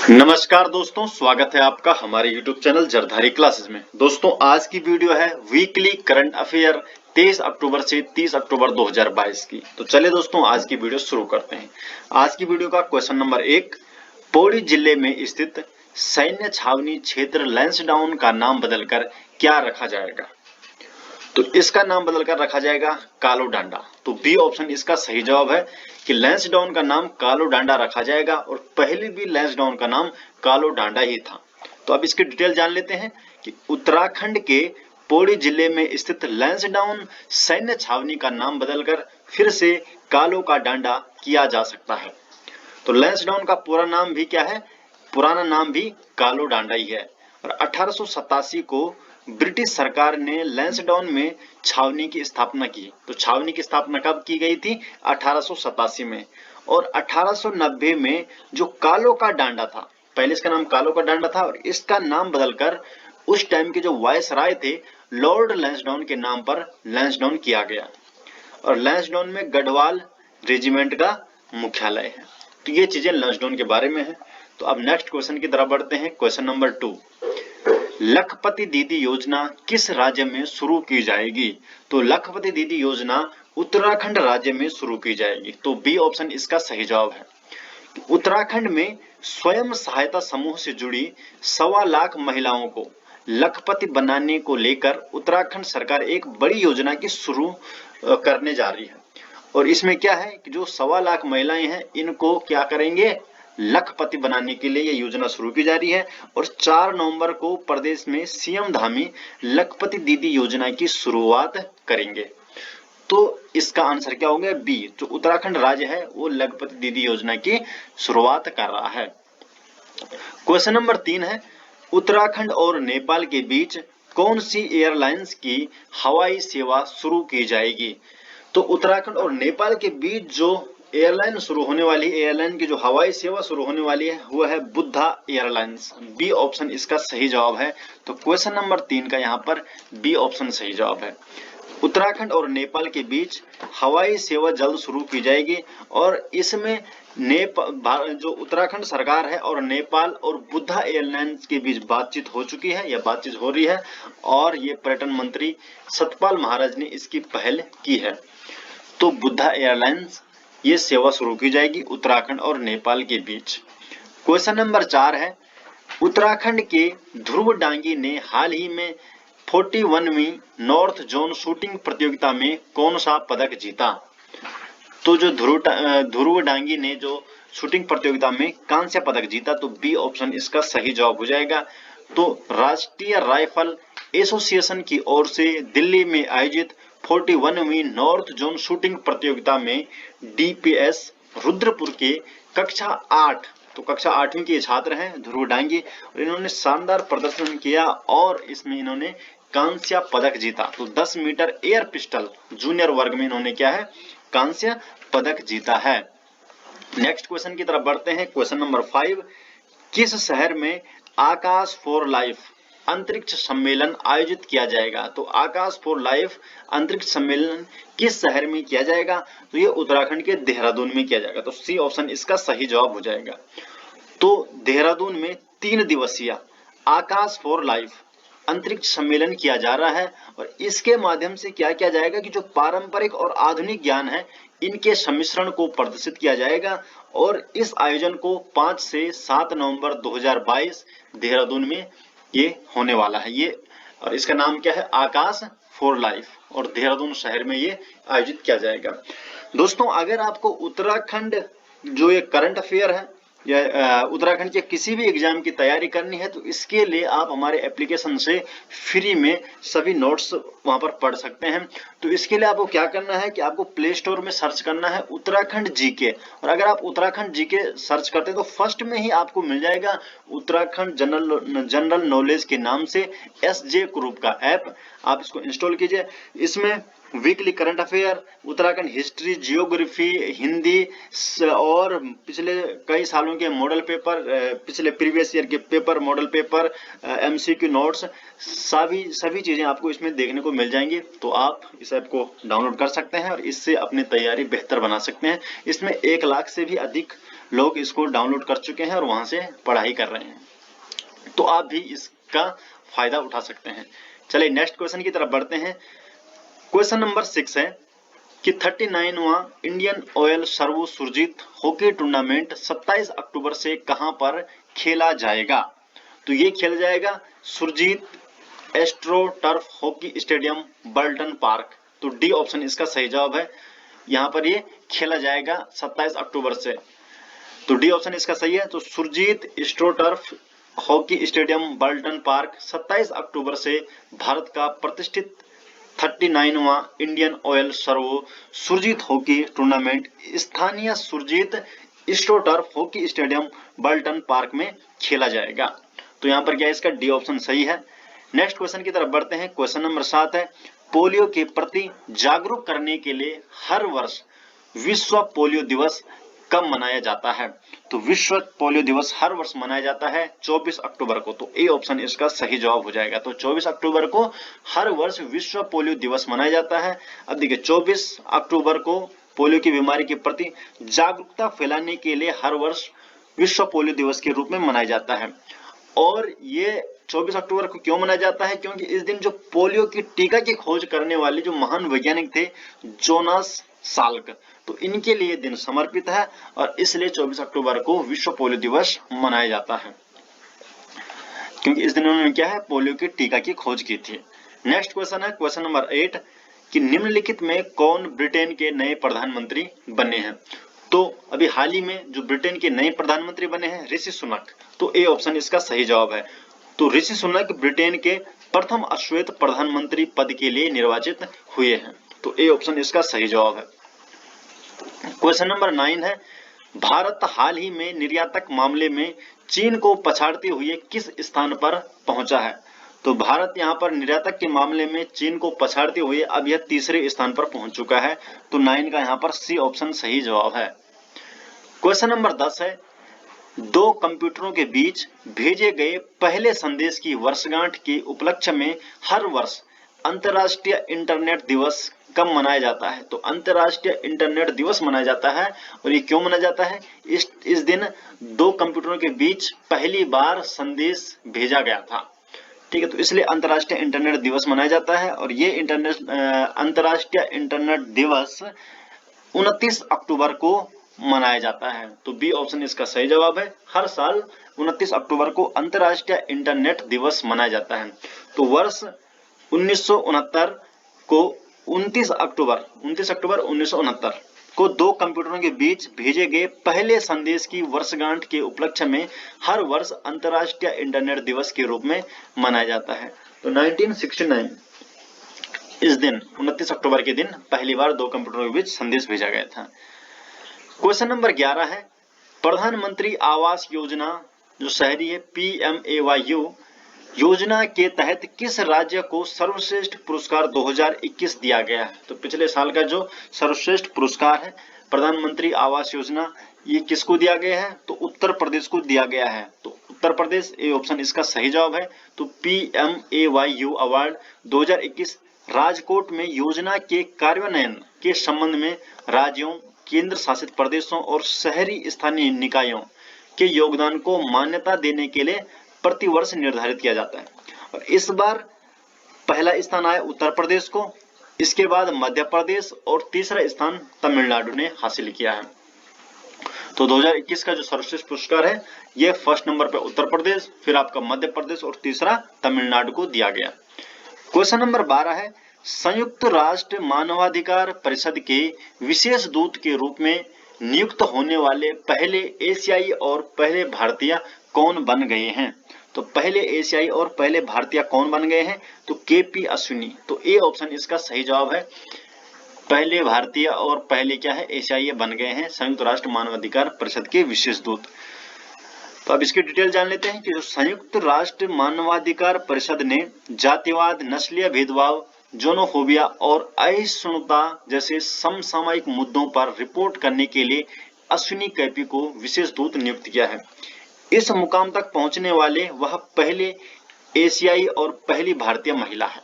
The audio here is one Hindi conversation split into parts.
नमस्कार दोस्तों, स्वागत है आपका हमारे YouTube चैनल जरधारी क्लासेस में। दोस्तों, आज की वीडियो है वीकली करंट अफेयर 23 अक्टूबर से 30 अक्टूबर 2022 की। तो चलिए दोस्तों, आज की वीडियो शुरू करते हैं। आज की वीडियो का क्वेश्चन नंबर 1, पौड़ी जिले में स्थित सैन्य छावनी क्षेत्र लैंसडाउन का नाम बदलकर क्या रखा जाएगा? तो इसका नाम बदलकर रखा जाएगा कालो डांडा। तो बी ऑप्शन इसका सही जवाब है कि लैंसडाउन का नाम कालो डांडा रखा जाएगा और पहले भी लैंसडाउन का नाम कालो डांडा ही था। तो अब इसकी डिटेल जान लेते हैं कि उत्तराखंड के पौड़ी जिले में स्थित लैंसडाउन सैन्य छावनी का नाम बदलकर फिर से कालो का डांडा किया जा सकता है। तो लैंसडाउन का पूरा नाम भी क्या है? पुराना नाम भी कालो डांडा ही है। और 1887 को ब्रिटिश सरकार ने लैंसडाउन में छावनी की स्थापना की। तो छावनी की स्थापना कब की गई थी? 1887 में। और 1890 में जो कालो का डांडा था, पहले इसका नाम कालो का डांडा था और इसका नाम बदलकर उस टाइम के जो वायसराय थे लॉर्ड लैंसडाउन के नाम पर लैंसडाउन किया गया। और लैंसडाउन में गढ़वाल रेजिमेंट का मुख्यालय है। तो ये चीजें लैंसडाउन के बारे में है। तो अब नेक्स्ट क्वेश्चन की तरफ बढ़ते हैं। क्वेश्चन नंबर 2, लखपति दीदी योजना किस राज्य में शुरू की जाएगी? तो लखपति दीदी योजना उत्तराखंड राज्य में शुरू की जाएगी। तो बी ऑप्शन इसका सही जवाब है। उत्तराखंड में स्वयं सहायता समूह से जुड़ी 1.25 लाख महिलाओं को लखपति बनाने को लेकर उत्तराखंड सरकार एक बड़ी योजना की शुरू करने जा रही है। और इसमें क्या है कि जो 1.25 लाख महिलाएं हैं इनको क्या करेंगे? लखपति बनाने के लिए यह योजना शुरू की जा रही है। और 4 नवंबर को प्रदेश में सीएम धामी लखपति दीदी योजना की शुरुआत करेंगे। तो इसका आंसर क्या होगा? बी। जो उत्तराखंड राज्य है वो लखपति दीदी योजना की शुरुआत कर रहा है। क्वेश्चन नंबर 3 है, उत्तराखंड और नेपाल के बीच कौन सी एयरलाइंस की हवाई सेवा शुरू की जाएगी? तो उत्तराखंड और नेपाल के बीच जो एयरलाइन शुरू होने वाली, एयरलाइन की जो हवाई सेवा शुरू होने वाली है वो है बुद्धा एयरलाइंस। बी ऑप्शन इसका सही जवाब है। तो क्वेश्चन नंबर 3 का यहाँ पर बी ऑप्शन सही जवाब है। उत्तराखंड और नेपाल के बीच हवाई सेवा जल्द शुरू की जाएगी और इसमें जो उत्तराखंड सरकार है और नेपाल और बुद्धा एयरलाइंस के बीच बातचीत हो चुकी है या बातचीत हो रही है और ये पर्यटन मंत्री सतपाल महाराज ने इसकी पहल की है। तो बुद्धा एयरलाइंस ये सेवा शुरू की जाएगी उत्तराखंड और नेपाल के बीच। क्वेश्चन नंबर 4 है, उत्तराखंड के ध्रुव डांगी ने हाल ही में 41वीं नॉर्थ जोन शूटिंग प्रतियोगिता में कौन सा पदक जीता? तो जो ध्रुव डांगी ने जो शूटिंग प्रतियोगिता में कांस्य पदक जीता, तो बी ऑप्शन इसका सही जवाब हो जाएगा। तो राष्ट्रीय राइफल एसोसिएशन की ओर से दिल्ली में आयोजित 41वीं नॉर्थ जोन शूटिंग प्रतियोगिता में डीपीएस रुद्रपुर के कक्षा 8, तो कक्षा 8वीं के छात्र हैं ध्रुव डांगी और इन्होंने शानदार प्रदर्शन किया और इसमें इन्होंने कांस्य पदक जीता। तो 10 मीटर एयर पिस्टल जूनियर वर्ग में इन्होंने क्या है? कांस्य पदक जीता है। नेक्स्ट क्वेश्चन की तरफ बढ़ते हैं। क्वेश्चन नंबर 5, किस शहर में आकाश फॉर लाइफ अंतरिक्ष सम्मेलन आयोजित किया जाएगा? तो आकाश फॉर लाइफ अंतरिक्ष सम्मेलन किस शहर में किया जाएगा? तो ये उत्तराखंड के देहरादून में किया जाएगा। तो सी ऑप्शन इसका सही जवाब हो जाएगा। तो देहरादून में 3 दिवसीय आकाश फॉर लाइफ अंतरिक्ष सम्मेलन किया जा रहा है और इसके माध्यम से क्या किया जाएगा कि जो पारंपरिक और आधुनिक ज्ञान है इनके सम्मिश्रण को प्रदर्शित किया जाएगा। और इस आयोजन को 5 से 7 नवंबर 2022 देहरादून में ये होने वाला है। ये और इसका नाम क्या है? आकाश फॉर लाइफ, और देहरादून शहर में ये आयोजित किया जाएगा। दोस्तों, अगर आपको उत्तराखंड जो ये करंट अफेयर है या उत्तराखंड के किसी भी एग्जाम की तैयारी करनी है तो इसके लिए आप हमारे एप्लीकेशन से फ्री में सभी नोट्स वहां पर पढ़ सकते हैं। तो इसके लिए आपको क्या करना है कि आपको प्ले स्टोर में सर्च करना है उत्तराखंड जीके, और अगर आप उत्तराखंड जीके सर्च करते हैं तो फर्स्ट में ही आपको मिल जाएगा उत्तराखंड जनरल नॉलेज के नाम से एसजे ग्रुप का ऐप। आप इसको इंस्टॉल कीजिए। इसमें weekly current affair, Uttarakhand history, geography, Hindi और पिछले कई सालों के मॉडल पेपर, पिछले प्रीवियस ईयर के paper, model paper, MCQ notes, सभी चीजें आपको इसमें देखने को मिल जाएंगी। तो आप इस ऐप को डाउनलोड कर सकते हैं और इससे अपनी तैयारी बेहतर बना सकते हैं। इसमें 1 लाख से भी अधिक लोग इसको डाउनलोड कर चुके हैं और वहां से पढ़ाई कर रहे हैं, तो आप भी इसका फायदा उठा सकते हैं। चलिए नेक्स्ट क्वेश्चन की तरफ बढ़ते हैं। क्वेश्चन नंबर 6 है कि 39वां Indian Oil Servo Surjit hockey tournament 27 अक्टूबर से कहां पर खेला जाएगा? तो ये खेला जाएगा Surjit astro turf hockey stadium Burlton Park. तो डी ऑप्शन इसका सही जवाब है। यहां पर ये खेला जाएगा 27 अक्टूबर से, तो डी ऑप्शन इसका सही है। तो Surjit astro turf hockey stadium Burlton Park 27 अक्टूबर से भारत का प्रतिष्ठित 39वां Indian Oil Servo Surjit hockey tournament स्थानीय Surjit astro turf hockey stadium Burlton Park में खेला जाएगा। तो यहाँ पर क्या इसका डी ऑप्शन सही है। नेक्स्ट क्वेश्चन की तरफ बढ़ते हैं। क्वेश्चन नंबर 7 है पोलियो के प्रति जागरूक करने के लिए हर वर्ष विश्व पोलियो दिवस कब मनाया जाता है? तो विश्व पोलियो दिवस हर वर्ष मनाया जाता है 24 अक्टूबर को। तो ए ऑप्शन इसका सही जवाब हो जाएगा। तो 24 अक्टूबर को हर वर्ष विश्व पोलियो दिवस मनाया जाता है। अब देखिए 24 अक्टूबर को पोलियो की बीमारी के प्रति जागरूकता फैलाने के लिए हर वर्ष विश्व पोलियो दिवस के रूप में मनाया जाता है। और ये 24 अक्टूबर को क्यों मनाया जाता है? क्योंकि इस दिन जो पोलियो की टीका की खोज करने वाले जो महान वैज्ञानिक थे जोनास साल्क, तो इनके लिए दिन समर्पित है और इसलिए 24 अक्टूबर को विश्व पोलियो दिवस मनाया जाता है, क्योंकि इस दिन उन्होंने क्या है पोलियो की टीका की खोज की थी। नेक्स्ट क्वेश्चन है क्वेश्चन नंबर 8 कि निम्नलिखित में कौन ब्रिटेन के नए प्रधानमंत्री बने हैं? तो अभी हाल ही में जो ब्रिटेन के नए प्रधानमंत्री बने हैं ऋषि सुनक। तो ए ऑप्शन इसका सही जवाब है। तो ऋषि सुनक ब्रिटेन के प्रथम अश्वेत प्रधानमंत्री पद के लिए निर्वाचित हुए हैं। तो ए ऑप्शन इसका सही जवाब है। क्वेश्चन नंबर 9 है भारत हाल ही में निर्यातक मामले में चीन को पछाड़ते हुए किस स्थान पर पहुंचा है? तो भारत यहां पर निर्यातक के मामले में चीन को पछाड़ते हुए अब यह तीसरे स्थान पर पहुंच चुका है। तो 9 का यहां पर सी ऑप्शन सही जवाब है। क्वेश्चन नंबर 10 है दो कंप्यूटरों के बीच भेजे गए पहले संदेश की वर्षगांठ के उपलक्ष्य में हर वर्ष अंतर्राष्ट्रीय इंटरनेट दिवस कब मनाया जाता है? तो अंतर्राष्ट्रीय इंटरनेट दिवस मनाया जाता है। और ये क्यों मनाया जाता है? इस दिन दो कंप्यूटरों के बीच पहली बार संदेश भेजा गया था, ठीक है, तो इसलिए अंतर्राष्ट्रीय इंटरनेट दिवस मनाया जाता है। और ये अंतर्राष्ट्रीय इंटरनेट दिवस 29 अक्टूबर को मनाया जाता है। तो बी ऑप्शन इसका सही जवाब है। हर साल 29 अक्टूबर को अंतर्राष्ट्रीय इंटरनेट दिवस मनाया जाता है। तो वर्ष 1969 को 29 अक्टूबर 1969 को दो कंप्यूटरों के बीच भेजे गए पहले संदेश की वर्षगांठ के उपलक्ष्य में हर वर्ष अंतर्राष्ट्रीय इंटरनेट दिवस के रूप में मनाया जाता है। तो 1969 इस दिन 29 अक्टूबर के दिन पहली बार दो कंप्यूटरों के बीच संदेश भेजा गया था। क्वेश्चन नंबर 11 है प्रधानमंत्री आवास योजना जो शहरी है PMAYU योजना के तहत किस राज्य को सर्वश्रेष्ठ पुरस्कार 2021 दिया गया है? तो पिछले साल का जो सर्वश्रेष्ठ पुरस्कार है प्रधानमंत्री आवास योजना ये किसको दिया गया है? तो उत्तर प्रदेश को दिया गया है। तो उत्तर प्रदेश ए ऑप्शन इसका सही जवाब है। तो PMAYU अवार्ड 2021 राजकोट में योजना के कार्यान्वयन के संबंध में राज्यों केंद्र शासित प्रदेशों और शहरी स्थानीय निकायों के योगदान को मान्यता देने के लिए प्रतिवर्ष निर्धारित किया जाता है। और इस बार पहला स्थान आया उत्तर प्रदेश को, इसके बाद मध्य प्रदेश और तीसरा स्थान तमिलनाडु ने हासिल किया है। तो 2021 का जो सर्वश्रेष्ठ पुरस्कार है ये फर्स्ट नंबर पे उत्तर प्रदेश, फिर आपका मध्य प्रदेश और तीसरा तमिलनाडु को दिया गया। क्वेश्चन नंबर 12 है संयुक्त राष्ट्र मानवाधिकार परिषद के विशेष दूत के रूप में नियुक्त होने वाले पहले एशियाई और पहले भारतीय कौन बन गए हैं? तो पहले एशियाई और पहले भारतीय कौन बन गए हैं? तो KP अश्विनी। तो ए ऑप्शन इसका सही जवाब है। पहले भारतीय और पहले क्या है एशियाई बन गए हैं संयुक्त राष्ट्र मानवाधिकार परिषद के विशेष दूत। तो अब इसकी डिटेल जान लेते हैं कि जो संयुक्त राष्ट्र मानवाधिकार परिषद ने जातिवाद, नस्लीय भेदभाव, जोनोफोबिया और असहिष्णुता जैसे समसामयिक मुद्दों पर रिपोर्ट करने के लिए अश्विनी कैपी को विशेष दूत नियुक्त किया है। इस मुकाम तक पहुंचने वाले वह पहले एशियाई और पहली भारतीय महिला है।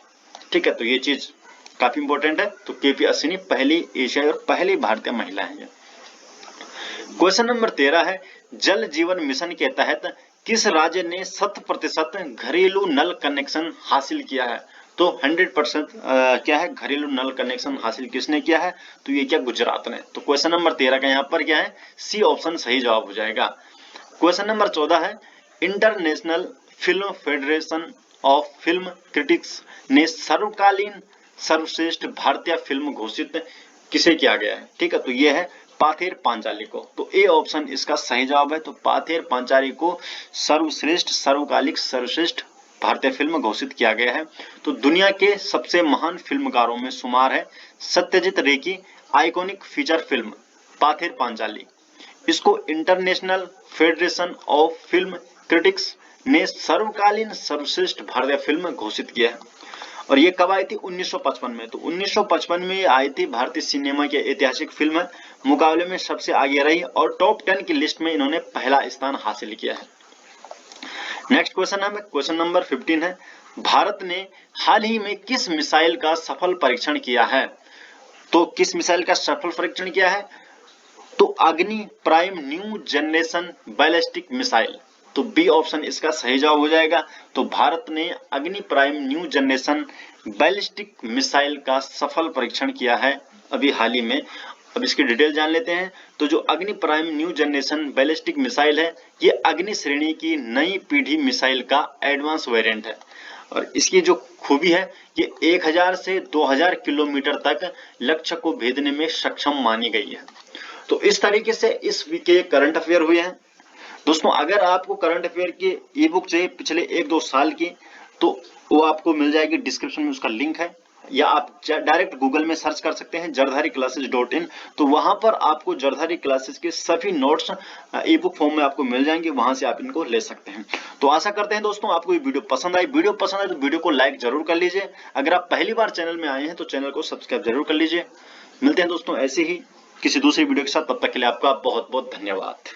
ठीक है, तो ये चीज काफी इंपॉर्टेंट है। तो KP अश्विनी पहली एशियाई और पहली भारतीय महिला है। क्वेश्चन नंबर 13 है, जल जीवन मिशन के तहत किस राज्य ने 100% घरेलू नल कनेक्शन हासिल किया है? तो 100% क्या है, घरेलू नल कनेक्शन हासिल किसने किया है? तो ये क्या, गुजरात ने। तो क्वेश्चन नंबर 13 का यहाँ पर क्या है, सी ऑप्शन सही जवाब हो जाएगा। क्वेश्चन नंबर 14 है, international film federation of film critics ने सर्वकालीन सर्वश्रेष्ठ भारतीय फिल्म घोषित किसे किया गया है? ठीक है, तो ये है पाथेर पांचाली को। तो ए ऑप्शन इसका सही जवाब है। तो पाथेर पांचाली को सर्वश्रेष्ठ, सर्वकालिक सर्वश्रेष्ठ भारतीय फिल्म घोषित किया गया है। तो दुनिया के सबसे महान फिल्मकारों में शुमार है सत्यजीत रे की iconic feature film Pather Panchali. इसको international federation of film critics ने सर्वकालीन सर्वश्रेष्ठ भारतीय फिल्म घोषित किया है। और ये कब आई थी? 1955 में। तो 1955 में ये आई थी। भारतीय सिनेमा की ऐतिहासिक फिल्म है, मुकाबले में सबसे आगे रही और टॉप 10 की लिस्ट में इन्होंने पहला स्थान हासिल किया है। नेक्स्ट क्वेश्चन है, क्वेश्चन नंबर 15 है, भारत ने हाल ही में किस मिसाइल का सफल परीक्षण किया है? तो किस मिसाइल का सफल परीक्षण किया है? तो अग्नि prime new generation ballistic missile. तो बी ऑप्शन इसका सही जवाब हो जाएगा। तो भारत ने अग्नि prime new generation ballistic missile का सफल परीक्षण किया है अभी हाल ही में। अब इसकी डिटेल जान लेते हैं। तो जो अग्नि prime new generation ballistic missile है, ये अग्नि श्रेणी की नई पीढ़ी मिसाइल का एडवांस वेरिएंट है और इसकी जो खूबी है, ये 1000 से 2000 किलोमीटर तक लक्ष्य को भेदने में सक्षम मानी गई है। तो इस तरीके से इस वीक के करंट अफेयर हुए हैं। दोस्तों, अगर आपको करंट अफेयर की ई बुक चाहिए पिछले 1-2 साल की, तो वो आपको मिल जाएगी, डिस्क्रिप्शन में उसका लिंक है, या आप डायरेक्ट गूगल में सर्च कर सकते हैं jardhariclasses.in। तो वहां पर आपको जरधारी क्लासेस के सभी नोट्स ई बुक फॉर्म में आपको मिल जाएंगे, वहां से आप इनको ले सकते हैं। तो आशा करते हैं दोस्तों आपको ये वीडियो पसंद आई। वीडियो पसंद आए तो वीडियो को लाइक जरूर कर लीजिए। अगर आप पहली बार चैनल में आए हैं तो चैनल को सब्सक्राइब जरूर कर लीजिए। मिलते हैं दोस्तों ऐसे ही किसी दूसरी वीडियो के साथ, तब तक के लिए आपका बहुत बहुत धन्यवाद।